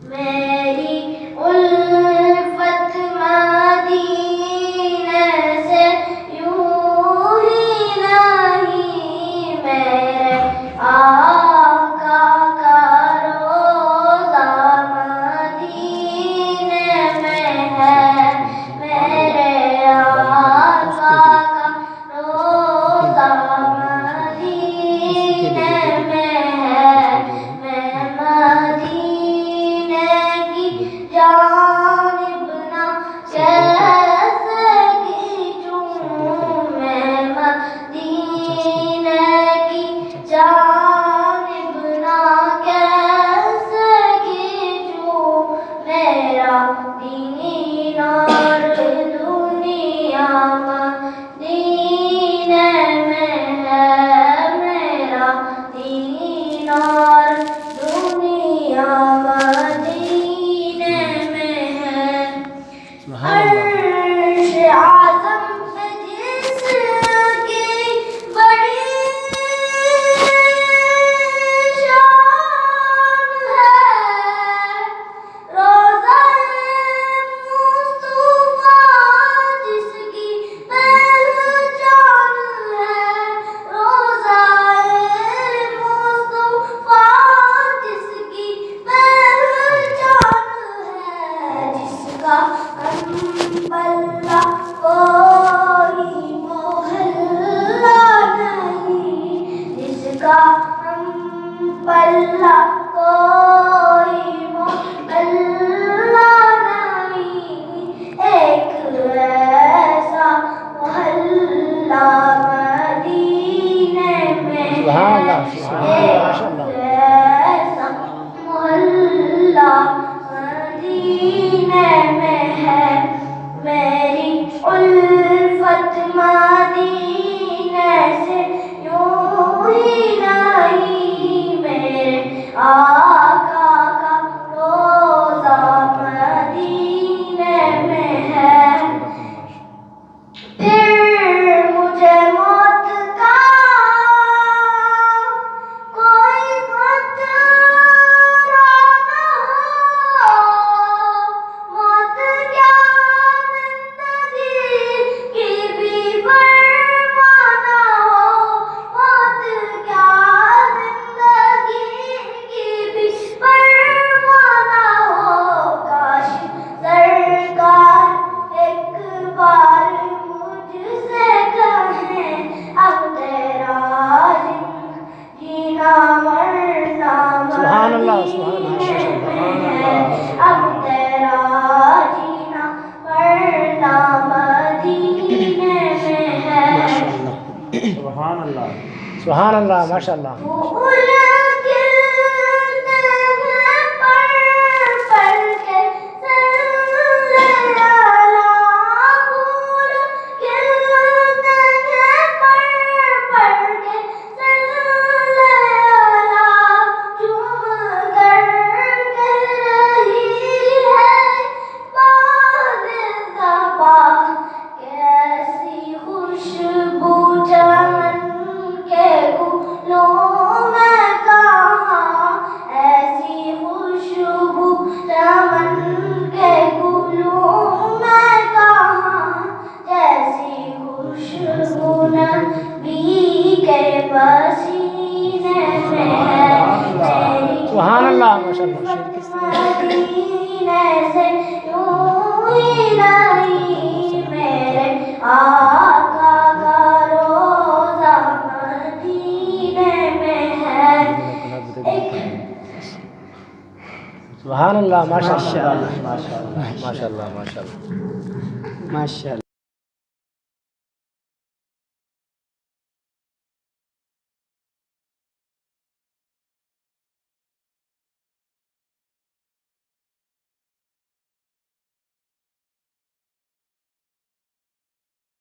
میری الفت مدینے سے یوں ہی نہیں، میرے آقا کا روضہ مدینے میں ہے، میرے آقا کا روضہ مدینے میں ہے، میں مدینے کی جانب نہ کیسے کھینچوں، میں مدینے کی جانب نہ کیسے کھینچوں، میرا دین اور دنیا مدینے میں ہے، میرا دین اور دنیا مدینے میں ہے۔ عرش اعظم پہ جس کی بڑی شان ہے، روضہ مصطفیٰ جس کی پہچان ہے، روضہ مصطفیٰ جس کی پہچان ہے، جس کا ہم پلہ کوئی محلہ نہیں، جس کا ہم پلہ کوئی محلہ نہیں، ایک ایسا محلہ مدینے میں ہے، ایک ایسا محلہ مدینے میں ہے، میری الفت مدینے سے یوں ہی نہیں، میرے آقا کا روضہ مدینے میں ہے۔ پھر مجھے موت کا کوئی خطرہ نہ ہو، موت کیا زندگی کی بھی پرواہ نہ ہو، موت کیا زندگی کی بھی پرواہ نہ ہو، کاش سرکار ایک بار مجھ سے کہیں اب تیرا جینا مرنا مدینے میں ہے، اب تیرا جینا مرنا مدینے میں ہے۔ سبحان اللہ، سبحان اللہ، ماشاء اللہ۔ پھول کھلتے ہیں پر کے صلی اللہ، پھول کھلتے ہیں پر کے صلی اللہ، چوم کر کہہ رہی ہے باد صبا، کیسی خوشبو چمن کے گلوں میں کہاں، ایسی خوشبو چمن کے گلوں میں کہاں، جیسی خوشبو نبی کے پسینے میں ہے، میری سبحان اللہ، ماشاء اللہ۔ مدینے سے یوں ہی نہیں، میرے آقا کا روضہ مدینے میں ہے، سبحان اللہ، ماشاء اللہ، ماشاء اللہ، ماشاء اللہ، ماشاء اللہ، ماشاء اللہ۔